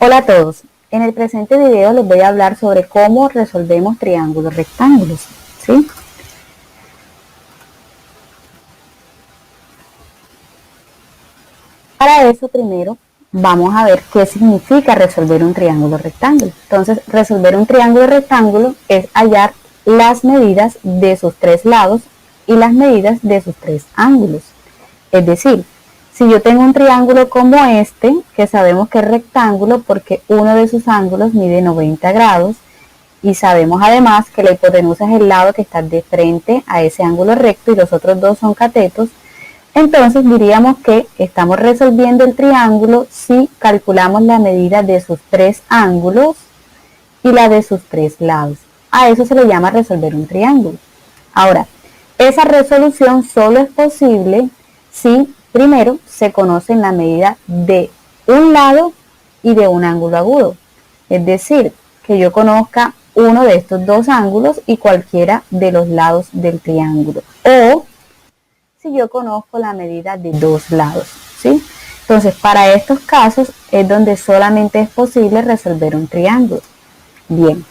Hola a todos, en el presente video les voy a hablar sobre cómo resolvemos triángulos rectángulos, ¿sí? Para eso primero vamos a ver qué significa resolver un triángulo rectángulo. Entonces, resolver un triángulo rectángulo es hallar las medidas de sus tres lados y las medidas de sus tres ángulos. Es decir, si yo tengo un triángulo como este, que sabemos que es rectángulo porque uno de sus ángulos mide 90 grados y sabemos además que la hipotenusa es el lado que está de frente a ese ángulo recto y los otros dos son catetos, entonces diríamos que estamos resolviendo el triángulo si calculamos la medida de sus tres ángulos y la de sus tres lados. A eso se le llama resolver un triángulo. Ahora, esa resolución solo es posible si primero se conocen la medida de un lado y de un ángulo agudo. Es decir, que yo conozca uno de estos dos ángulos y cualquiera de los lados del triángulo. O si yo conozco la medida de dos lados, ¿sí? Entonces, para estos casos es donde solamente es posible resolver un triángulo. Bien.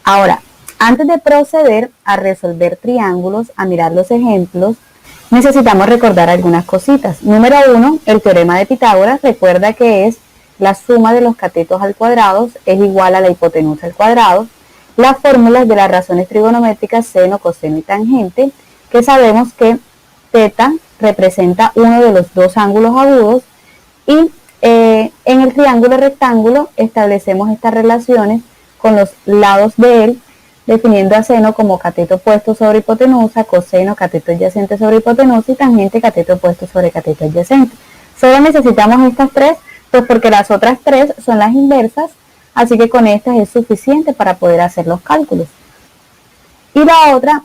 Ahora, antes de proceder a resolver triángulos, a mirar los ejemplos, necesitamos recordar algunas cositas. Número 1, el teorema de Pitágoras. Recuerda que es la suma de los catetos al cuadrado es igual a la hipotenusa al cuadrado. Las fórmulas de las razones trigonométricas seno, coseno y tangente, que sabemos que θ representa uno de los dos ángulos agudos y en el triángulo rectángulo establecemos estas relaciones con los lados de él, definiendo a seno como cateto opuesto sobre hipotenusa, coseno cateto adyacente sobre hipotenusa y tangente cateto opuesto sobre cateto adyacente. Solo necesitamos estas tres, pues porque las otras tres son las inversas, así que con estas es suficiente para poder hacer los cálculos. Y la otra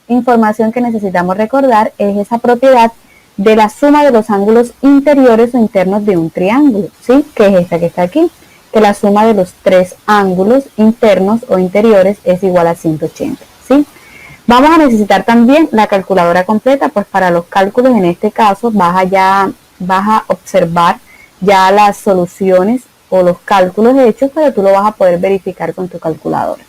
información que necesitamos recordar es esa propiedad de la suma de los ángulos interiores o internos de un triángulo, ¿sí? Que es esta que está aquí, que la suma de los tres ángulos internos o interiores es igual a 180, ¿sí? Vamos a necesitar también la calculadora completa, pues para los cálculos en este caso vas a observar ya las soluciones o los cálculos hechos, pero tú lo vas a poder verificar con tu calculadora.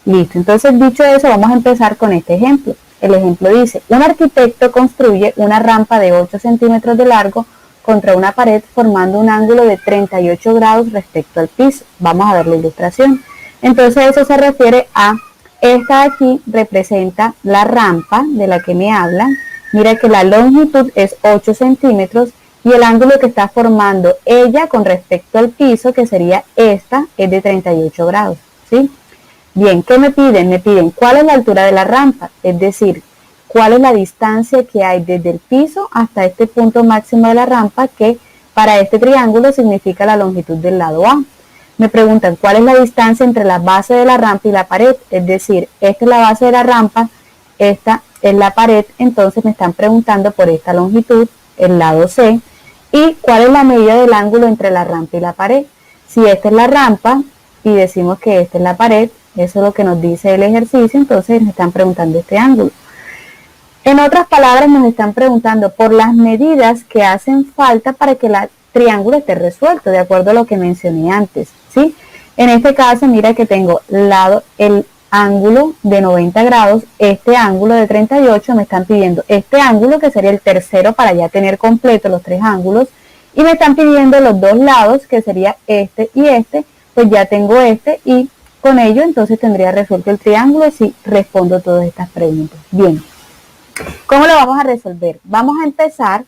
Listo, entonces dicho eso, vamos a empezar con este ejemplo. El ejemplo dice, un arquitecto construye una rampa de 8 centímetros de largo contra una pared formando un ángulo de 38 grados respecto al piso. Vamos a ver la ilustración. Entonces eso se refiere a, esta de aquí representa la rampa de la que me hablan. Mira que la longitud es 8 centímetros y el ángulo que está formando ella con respecto al piso, que sería esta, es de 38 grados, ¿sí? Bien, ¿qué me piden? Me piden cuál es la altura de la rampa, es decir, cuál es la distancia que hay desde el piso hasta este punto máximo de la rampa, que para este triángulo significa la longitud del lado A. Me preguntan cuál es la distancia entre la base de la rampa y la pared, es decir, esta es la base de la rampa, esta es la pared, entonces me están preguntando por esta longitud, el lado C, y cuál es la medida del ángulo entre la rampa y la pared. Si esta es la rampa y decimos que esta es la pared, eso es lo que nos dice el ejercicio, entonces nos están preguntando este ángulo. En otras palabras, nos están preguntando por las medidas que hacen falta para que el triángulo esté resuelto, de acuerdo a lo que mencioné antes, ¿sí? En este caso, mira que tengo el ángulo de 90 grados, este ángulo de 38, me están pidiendo este ángulo, que sería el tercero para ya tener completo los tres ángulos, y me están pidiendo los dos lados, que sería este y este, pues ya tengo este, y con ello entonces tendría resuelto el triángulo si respondo todas estas preguntas. Bien, ¿cómo lo vamos a resolver? Vamos a empezar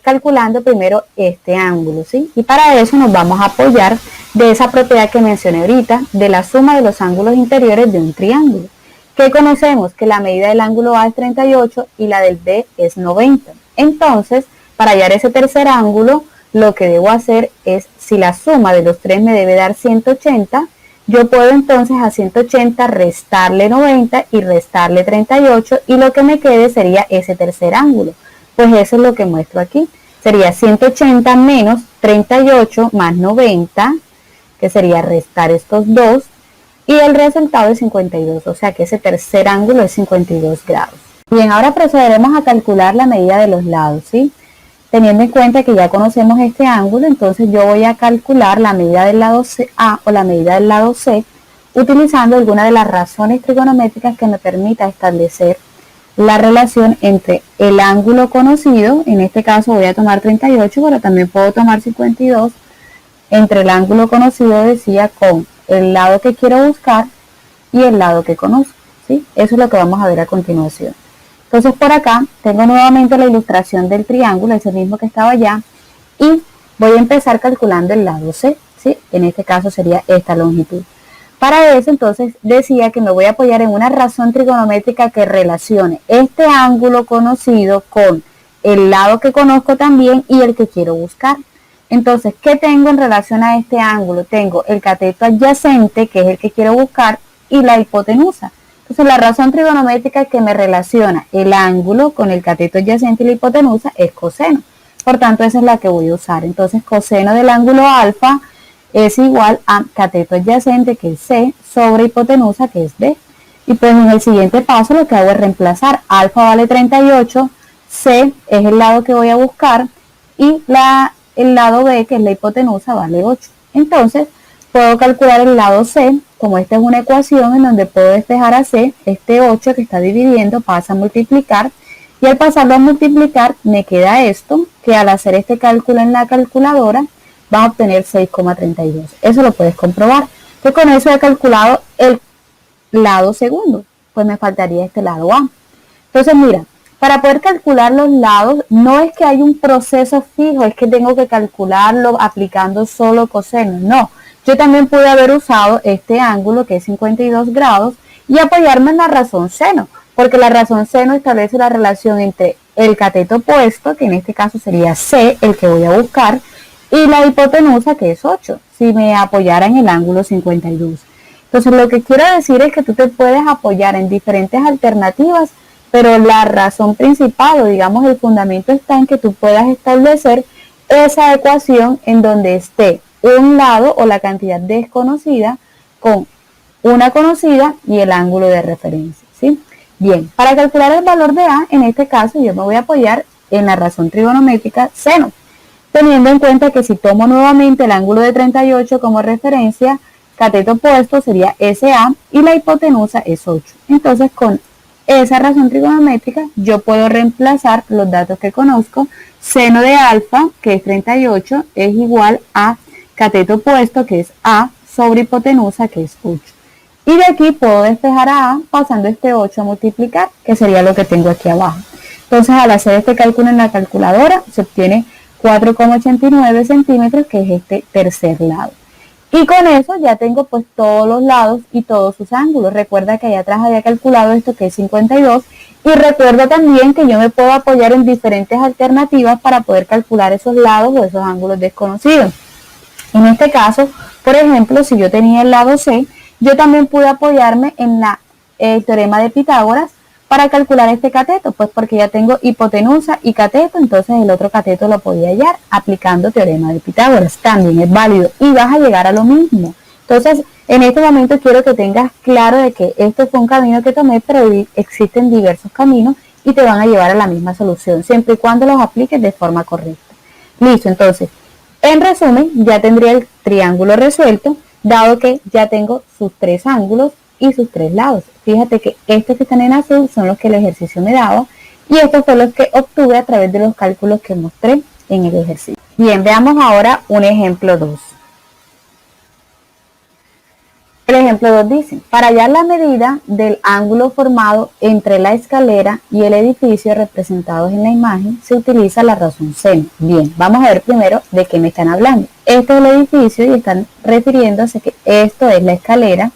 calculando primero este ángulo, ¿sí? Y para eso nos vamos a apoyar de esa propiedad que mencioné ahorita, de la suma de los ángulos interiores de un triángulo. ¿Qué conocemos? Que la medida del ángulo A es 38 y la del B es 90. Entonces, para hallar ese tercer ángulo, lo que debo hacer es, si la suma de los tres me debe dar 180, yo puedo entonces a 180 restarle 90 y restarle 38 y lo que me quede sería ese tercer ángulo. Pues eso es lo que muestro aquí. Sería 180 menos 38 más 90, que sería restar estos dos, y el resultado es 52, o sea que ese tercer ángulo es 52 grados. Bien, ahora procederemos a calcular la medida de los lados, ¿sí? teniendo en cuenta que ya conocemos este ángulo, entonces yo voy a calcular la medida del lado A o la medida del lado C utilizando alguna de las razones trigonométricas que me permita establecer la relación entre el ángulo conocido, en este caso voy a tomar 38, pero también puedo tomar 52, entre el ángulo conocido, decía, con el lado que quiero buscar y el lado que conozco, ¿sí? Eso es lo que vamos a ver a continuación. Entonces por acá tengo nuevamente la ilustración del triángulo, ese mismo que estaba allá, y voy a empezar calculando el lado C, ¿sí? En este caso sería esta longitud. Para eso entonces decía que me voy a apoyar en una razón trigonométrica que relacione este ángulo conocido con el lado que conozco también y el que quiero buscar. Entonces, ¿qué tengo en relación a este ángulo? Tengo el cateto adyacente, que es el que quiero buscar, y la hipotenusa. Entonces, la razón trigonométrica que me relaciona el ángulo con el cateto adyacente y la hipotenusa es coseno. Por tanto, esa es la que voy a usar. Entonces, coseno del ángulo alfa es igual a cateto adyacente, que es C, sobre hipotenusa, que es B. Y pues en el siguiente paso lo que hago es reemplazar. Alfa vale 38, C es el lado que voy a buscar y el lado B, que es la hipotenusa, vale 8. Entonces, puedo calcular el lado C, como esta es una ecuación en donde puedo despejar a C, este 8 que está dividiendo pasa a multiplicar, y al pasarlo a multiplicar me queda esto, que al hacer este cálculo en la calculadora, vas a obtener 6,32. Eso lo puedes comprobar. Entonces, con eso he calculado el lado segundo, pues me faltaría este lado A. Entonces, mira, para poder calcular los lados, no es que hay un proceso fijo, es que tengo que calcularlo aplicando solo coseno, no. Yo también pude haber usado este ángulo, que es 52 grados, y apoyarme en la razón seno, porque la razón seno establece la relación entre el cateto opuesto, que en este caso sería C, el que voy a buscar, y la hipotenusa, que es 8, si me apoyara en el ángulo 52. Entonces, lo que quiero decir es que tú te puedes apoyar en diferentes alternativas, pero la razón principal, o digamos el fundamento, está en que tú puedas establecer esa ecuación en donde esté un lado o la cantidad desconocida con una conocida y el ángulo de referencia, ¿sí? Bien, para calcular el valor de A, en este caso yo me voy a apoyar en la razón trigonométrica seno, teniendo en cuenta que si tomo nuevamente el ángulo de 38 como referencia, cateto opuesto sería SA y la hipotenusa es 8. Entonces, con esa razón trigonométrica yo puedo reemplazar los datos que conozco. Seno de alfa, que es 38, es igual a cateto opuesto, que es A, sobre hipotenusa, que es 8. Y de aquí puedo despejar a A pasando este 8 a multiplicar, que sería lo que tengo aquí abajo. Entonces, al hacer este cálculo en la calculadora, se obtiene 4,89 centímetros, que es este tercer lado. Y con eso ya tengo pues todos los lados y todos sus ángulos. Recuerda que allá atrás había calculado esto, que es 52, y recuerda también que yo me puedo apoyar en diferentes alternativas para poder calcular esos lados o esos ángulos desconocidos. En este caso, por ejemplo, si yo tenía el lado C, yo también pude apoyarme en el teorema de Pitágoras para calcular este cateto, pues porque ya tengo hipotenusa y cateto, entonces el otro cateto lo podía hallar aplicando teorema de Pitágoras, también es válido y vas a llegar a lo mismo. Entonces, en este momento quiero que tengas claro de que este fue un camino que tomé, pero existen diversos caminos y te van a llevar a la misma solución, siempre y cuando los apliques de forma correcta. Listo, entonces, en resumen, ya tendría el triángulo resuelto, dado que ya tengo sus tres ángulos y sus tres lados. Fíjate que estos que están en azul son los que el ejercicio me daba y estos son los que obtuve a través de los cálculos que mostré en el ejercicio. Bien, veamos ahora un ejemplo 2. El ejemplo 2 dice, para hallar la medida del ángulo formado entre la escalera y el edificio representados en la imagen, se utiliza la razón seno. Bien, vamos a ver primero de qué me están hablando. Este es el edificio y están refiriéndose que esto es la escalera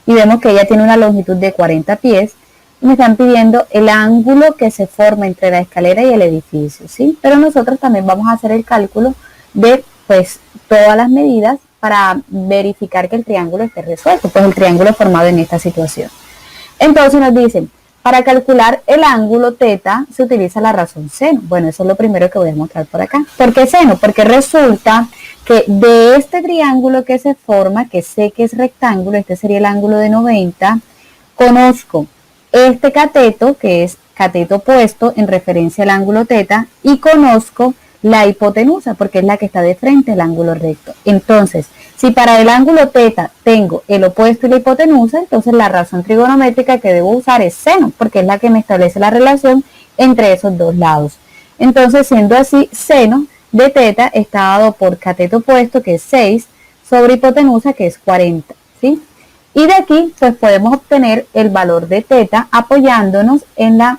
y vemos que ella tiene una longitud de 40 pies. Me están pidiendo el ángulo que se forma entre la escalera y el edificio, ¿sí? Pero nosotros también vamos a hacer el cálculo de pues todas las medidas para verificar que el triángulo esté resuelto, pues el triángulo formado en esta situación. Entonces nos dicen, para calcular el ángulo θ se utiliza la razón seno. Bueno, eso es lo primero que voy a mostrar por acá. ¿Por qué seno? Porque resulta que de este triángulo que se forma, que sé que es rectángulo, este sería el ángulo de 90, conozco este cateto, que es cateto opuesto en referencia al ángulo θ, y conozco la hipotenusa, porque es la que está de frente al ángulo recto. Entonces, si para el ángulo teta tengo el opuesto y la hipotenusa, entonces la razón trigonométrica que debo usar es seno, porque es la que me establece la relación entre esos dos lados. Entonces, siendo así, seno de teta está dado por cateto opuesto, que es 6, sobre hipotenusa, que es 40, ¿sí? Y de aquí, pues podemos obtener el valor de teta apoyándonos en la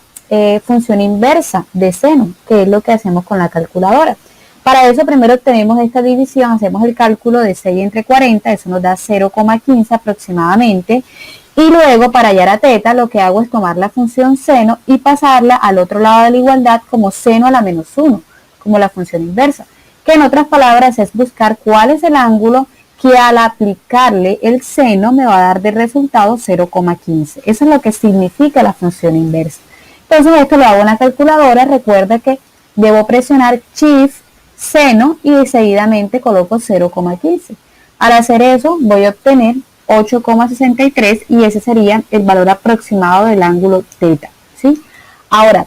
función inversa de seno, que es lo que hacemos con la calculadora. Para eso primero obtenemos esta división, hacemos el cálculo de 6 entre 40, eso nos da 0,15 aproximadamente, y luego para hallar a teta lo que hago es tomar la función seno y pasarla al otro lado de la igualdad como seno a la menos 1, como la función inversa, que en otras palabras es buscar cuál es el ángulo que al aplicarle el seno me va a dar de resultado 0,15. Eso es lo que significa la función inversa. Entonces esto lo hago en la calculadora. Recuerda que debo presionar Shift, seno y seguidamente coloco 0,15. Al hacer eso voy a obtener 8,63 y ese sería el valor aproximado del ángulo teta, ¿sí? Ahora,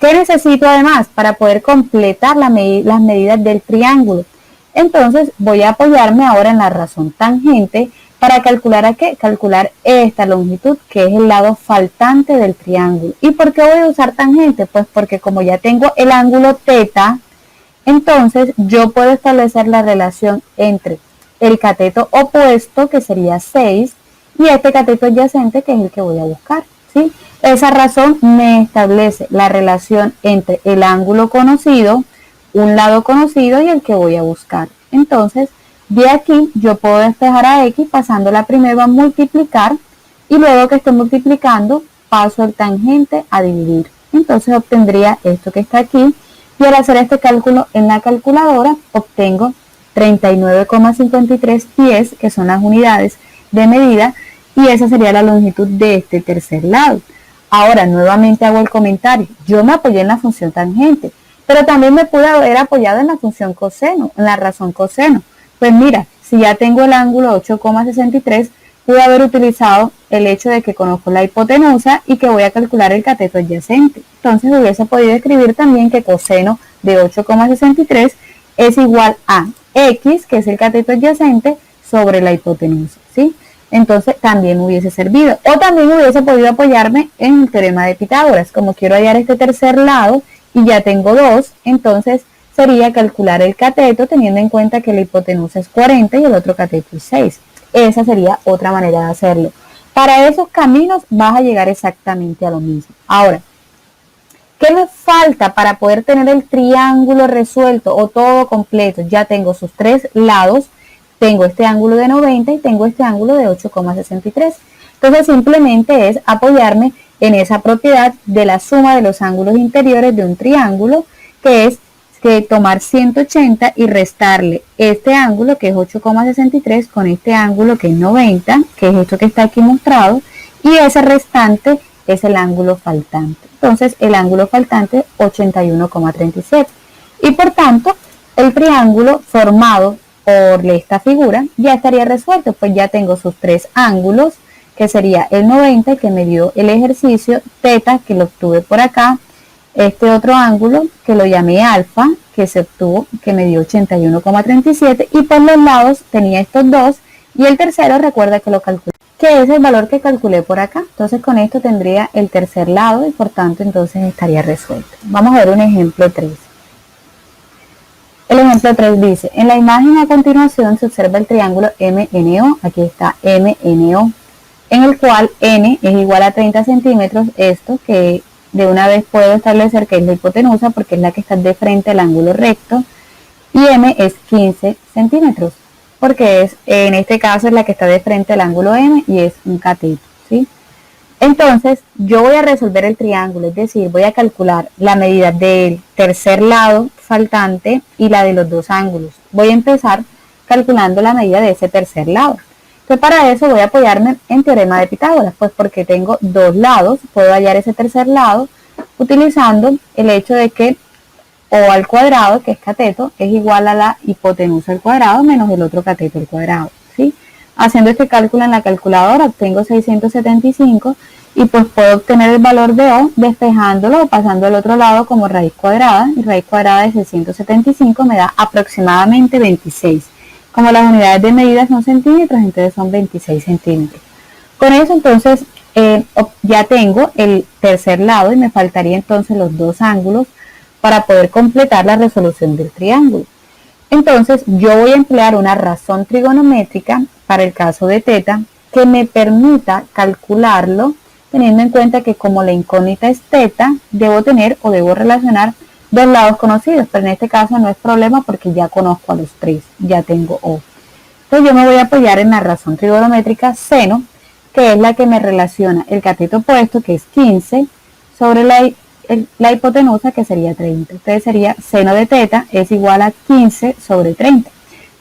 ¿qué necesito además para poder completar las medidas del triángulo? Entonces voy a apoyarme ahora en la razón tangente para calcular ¿a qué? Calcular esta longitud, que es el lado faltante del triángulo. ¿Y por qué voy a usar tangente? Pues porque como ya tengo el ángulo teta, entonces yo puedo establecer la relación entre el cateto opuesto, que sería 6, y este cateto adyacente, que es el que voy a buscar, ¿sí? Esa razón me establece la relación entre el ángulo conocido, un lado conocido, y el que voy a buscar. Entonces, de aquí yo puedo despejar a x pasándola primero a multiplicar, y luego que esté multiplicando paso el tangente a dividir. Entonces obtendría esto que está aquí, y al hacer este cálculo en la calculadora obtengo 39,53 pies, que son las unidades de medida, y esa sería la longitud de este tercer lado. Ahora nuevamente hago el comentario, yo me apoyé en la función tangente, pero también me pude haber apoyado en la función coseno, en la razón coseno. Pues mira, si ya tengo el ángulo 8,63, pude haber utilizado el hecho de que conozco la hipotenusa y que voy a calcular el cateto adyacente. Entonces hubiese podido escribir también que coseno de 8,63 es igual a x, que es el cateto adyacente, sobre la hipotenusa, ¿sí? Entonces también hubiese servido. O también hubiese podido apoyarme en el teorema de Pitágoras. Como quiero hallar este tercer lado y ya tengo 2, entonces sería calcular el cateto teniendo en cuenta que la hipotenusa es 40 y el otro cateto es 6. Esa sería otra manera de hacerlo. Para esos caminos vas a llegar exactamente a lo mismo. Ahora, ¿qué me falta para poder tener el triángulo resuelto o todo completo? Ya tengo sus tres lados, tengo este ángulo de 90 y tengo este ángulo de 8,63. Entonces simplemente es apoyarme en esa propiedad de la suma de los ángulos interiores de un triángulo, que es que tomar 180 y restarle este ángulo, que es 8,63, con este ángulo, que es 90, que es esto que está aquí mostrado, y ese restante es el ángulo faltante. Entonces el ángulo faltante 81,37. Y por tanto el triángulo formado por esta figura ya estaría resuelto, pues ya tengo sus tres ángulos, que sería el 90 que me dio el ejercicio, teta que lo obtuve por acá, este otro ángulo que lo llamé alfa, que se obtuvo, que me dio 81,37, y por los lados tenía estos dos, y el tercero recuerda que lo calculé, que es el valor que calculé por acá. Entonces con esto tendría el tercer lado y por tanto entonces estaría resuelto. Vamos a ver un ejemplo 3. El ejemplo 3 dice, en la imagen a continuación se observa el triángulo MNO, aquí está MNO, en el cual N es igual a 30 centímetros, esto que de una vez puedo establecer que es la hipotenusa porque es la que está de frente al ángulo recto, y M es 15 centímetros, porque es, en este caso es la que está de frente al ángulo M y es un cateto, ¿sí? Entonces yo voy a resolver el triángulo, es decir, voy a calcular la medida del tercer lado faltante y la de los dos ángulos. Voy a empezar calculando la medida de ese tercer lado. Entonces para eso voy a apoyarme en teorema de Pitágoras, pues porque tengo dos lados, puedo hallar ese tercer lado utilizando el hecho de que O al cuadrado, que es cateto, es igual a la hipotenusa al cuadrado menos el otro cateto al cuadrado, ¿sí? Haciendo este cálculo en la calculadora obtengo 675 y pues puedo obtener el valor de O despejándolo o pasando al otro lado como raíz cuadrada, y raíz cuadrada de 675 me da aproximadamente 26. Como las unidades de medida son centímetros, entonces son 26 centímetros. Con eso entonces ya tengo el tercer lado y me faltaría entonces los dos ángulos para poder completar la resolución del triángulo. Entonces yo voy a emplear una razón trigonométrica para el caso de teta que me permita calcularlo teniendo en cuenta que como la incógnita es teta, debo tener o debo relacionar dos lados conocidos, pero en este caso no es problema porque ya conozco a los tres, ya tengo O. Entonces yo me voy a apoyar en la razón trigonométrica seno, que es la que me relaciona el cateto opuesto, que es 15, sobre la hipotenusa, que sería 30. Entonces sería seno de teta es igual a 15 sobre 30.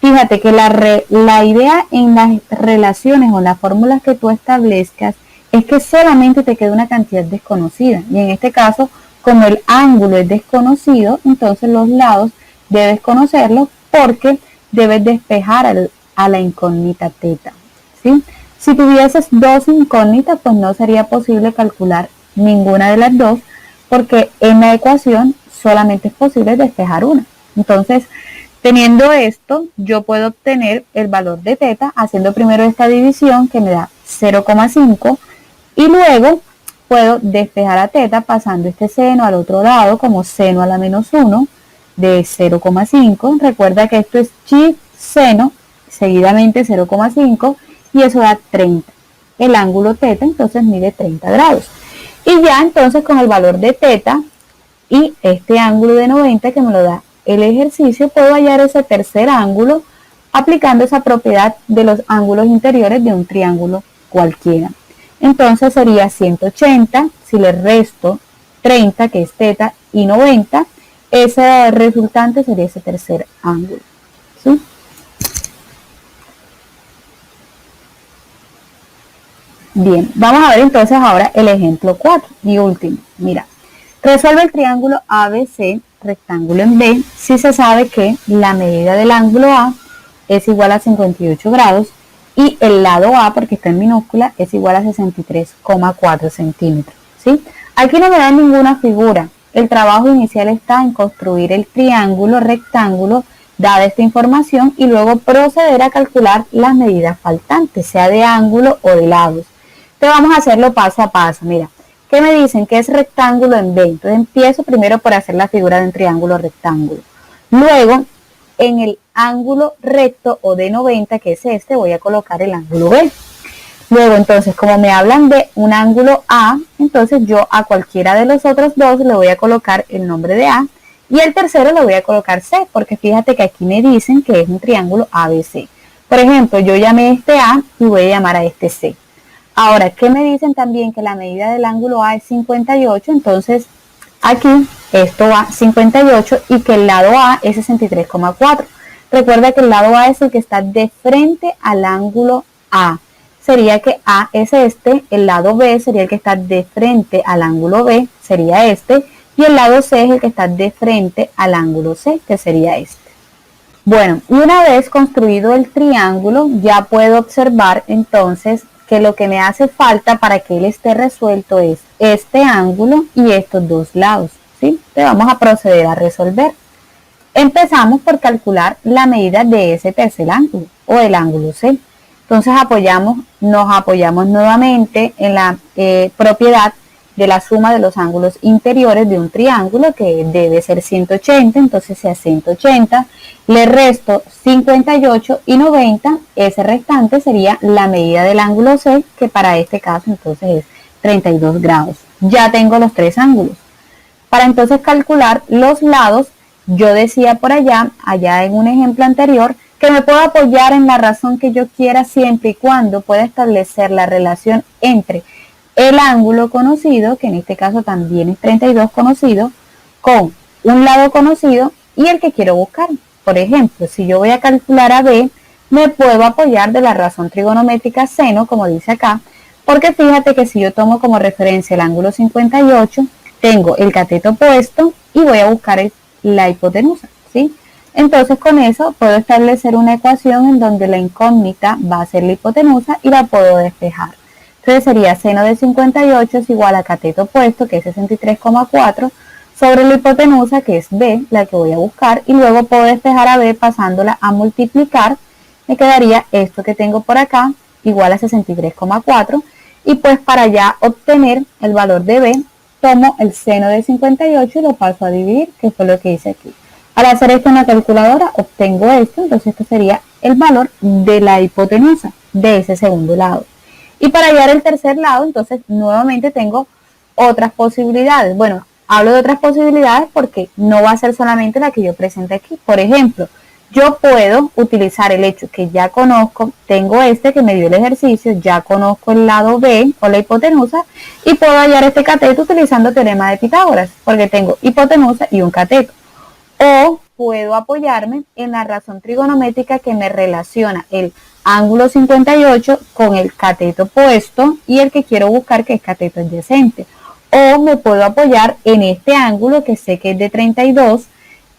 Fíjate que la idea en las relaciones o las fórmulas que tú establezcas es que solamente te queda una cantidad desconocida. Y en este caso, como el ángulo es desconocido, entonces los lados debes conocerlos porque debes despejar a la incógnita teta, ¿sí? Si tuvieses dos incógnitas, pues no sería posible calcular ninguna de las dos, porque en la ecuación solamente es posible despejar una. Entonces, teniendo esto, yo puedo obtener el valor de teta haciendo primero esta división que me da 0,5 y luego puedo despejar a teta pasando este seno al otro lado como seno a la menos 1 de 0,5. Recuerda que esto es chi seno, seguidamente 0,5 y eso da 30. El ángulo teta entonces mide 30 grados. Y ya entonces con el valor de teta y este ángulo de 90 que me lo da el ejercicio, puedo hallar ese tercer ángulo aplicando esa propiedad de los ángulos interiores de un triángulo cualquiera. Entonces sería 180, si le resto 30 que es teta y 90, ese resultante sería ese tercer ángulo, ¿sí? Bien, vamos a ver entonces ahora el ejemplo 4 y último. Mira, resuelve el triángulo ABC, rectángulo en B, si se sabe que la medida del ángulo A es igual a 58 grados y el lado A, porque está en minúscula, es igual a 63,4 centímetros, ¿sí? Aquí no me dan ninguna figura. El trabajo inicial está en construir el triángulo rectángulo dada esta información y luego proceder a calcular las medidas faltantes, sea de ángulo o de lados. Entonces vamos a hacerlo paso a paso. Mira, ¿qué me dicen? Que es rectángulo en B. Entonces empiezo primero por hacer la figura de un triángulo rectángulo. Luego, en el ángulo recto o de 90, que es este, voy a colocar el ángulo B. Luego, entonces, como me hablan de un ángulo A, entonces yo a cualquiera de los otros dos le voy a colocar el nombre de A y el tercero le voy a colocar C, porque fíjate que aquí me dicen que es un triángulo ABC. Por ejemplo, yo llamé a este A y voy a llamar a este C. Ahora, ¿qué me dicen también? Que la medida del ángulo A es 58, entonces aquí esto va 58 y que el lado A es 63,4. Recuerda que el lado A es el que está de frente al ángulo A. Sería que A es este, el lado B sería el que está de frente al ángulo B, sería este, y el lado C es el que está de frente al ángulo C, que sería este. Bueno, y una vez construido el triángulo, ya puedo observar entonces que lo que me hace falta para que él esté resuelto es este ángulo y estos dos lados, ¿sí? Entonces vamos a proceder a resolver. Empezamos por calcular la medida de ese tercer ángulo o del ángulo C. Entonces nos apoyamos nuevamente en la propiedad de la suma de los ángulos interiores de un triángulo que debe ser 180, entonces si a 180 le resto 58 y 90, ese restante sería la medida del ángulo C, que para este caso entonces es 32 grados. Ya tengo los tres ángulos. Para entonces calcular los lados, yo decía por allá en un ejemplo anterior, que me puedo apoyar en la razón que yo quiera siempre y cuando pueda establecer la relación entre el ángulo conocido, que en este caso también es 32 conocido, con un lado conocido y el que quiero buscar. Por ejemplo, si yo voy a calcular a B, me puedo apoyar de la razón trigonométrica seno, como dice acá, porque fíjate que si yo tomo como referencia el ángulo 58, tengo el cateto opuesto y voy a buscar la hipotenusa, ¿sí? Entonces con eso puedo establecer una ecuación en donde la incógnita va a ser la hipotenusa y la puedo despejar. Entonces sería seno de 58 es igual a cateto opuesto, que es 63,4, sobre la hipotenusa, que es B, la que voy a buscar, y luego puedo despejar a B pasándola a multiplicar. Me quedaría esto que tengo por acá, igual a 63,4, y pues para ya obtener el valor de B, tomo el seno de 58 y lo paso a dividir, que fue lo que hice aquí. Al hacer esto en la calculadora obtengo esto, entonces esto sería el valor de la hipotenusa de ese segundo lado. Y para hallar el tercer lado, entonces nuevamente tengo otras posibilidades. Bueno, hablo de otras posibilidades porque no va a ser solamente la que yo presente aquí. Por ejemplo, yo puedo utilizar el hecho que ya conozco, tengo este que me dio el ejercicio, ya conozco el lado B o la hipotenusa y puedo hallar este cateto utilizando teorema de Pitágoras, porque tengo hipotenusa y un cateto. O puedo apoyarme en la razón trigonométrica que me relaciona el ángulo 58 con el cateto opuesto y el que quiero buscar, que es cateto adyacente. O me puedo apoyar en este ángulo que sé que es de 32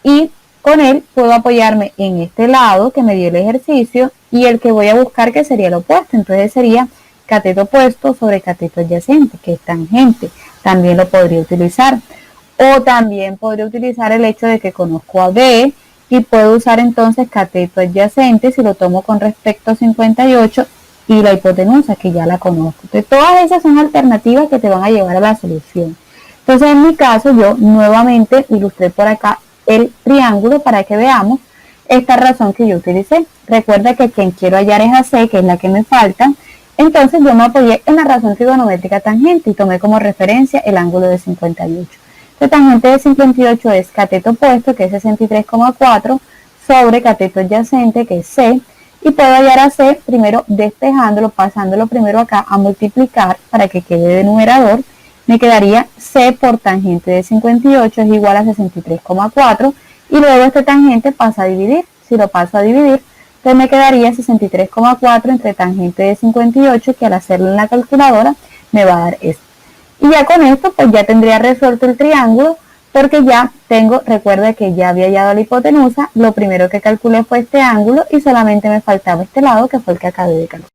y con él puedo apoyarme en este lado que me dio el ejercicio y el que voy a buscar, que sería el opuesto. Entonces sería cateto opuesto sobre cateto adyacente, que es tangente. También lo podría utilizar. O también podría utilizar el hecho de que conozco a B y puedo usar entonces cateto adyacente si lo tomo con respecto a 58 y la hipotenusa, que ya la conozco. Entonces todas esas son alternativas que te van a llevar a la solución. Entonces en mi caso yo nuevamente ilustré por acá el triángulo para que veamos esta razón que yo utilicé. Recuerda que quien quiero hallar es a C, que es la que me falta. Entonces yo me apoyé en la razón trigonométrica tangente y tomé como referencia el ángulo de 58. La tangente de 58 es cateto opuesto, que es 63,4, sobre cateto adyacente, que es C, y puedo hallar a C primero despejándolo, pasándolo primero acá a multiplicar para que quede de numerador. Me quedaría C por tangente de 58 es igual a 63,4, y luego este tangente pasa a dividir. Si lo paso a dividir, entonces me quedaría 63,4 entre tangente de 58, que al hacerlo en la calculadora me va a dar esto. Y ya con esto pues ya tendría resuelto el triángulo, porque ya tengo, recuerda que ya había hallado la hipotenusa, lo primero que calculé fue este ángulo y solamente me faltaba este lado, que fue el que acabé de calcular.